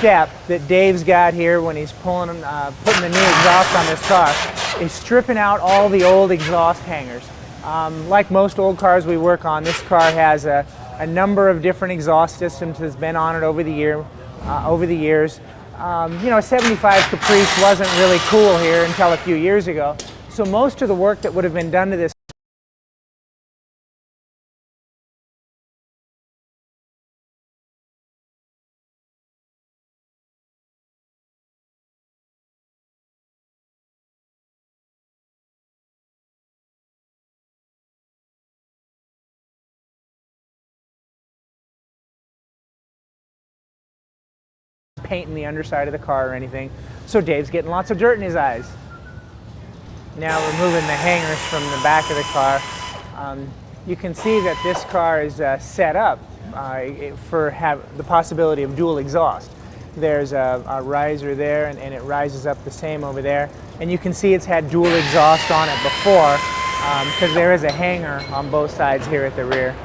step that Dave's got here when he's putting the new exhaust on this car is stripping out all the old exhaust hangers. Like most old cars we work on, this car has a number of different exhaust systems that's been on it over the years. You know, a 75 Caprice wasn't really cool here until a few years ago. So most of the work that would have been done to this painting the underside of the car or anything. So Dave's getting lots of dirt in his eyes. Now removing the hangers from the back of the car. You can see that this car is set up for the possibility of dual exhaust. There's a riser there and it rises up the same over there. And you can see it's had dual exhaust on it before because there is a hanger on both sides here at the rear.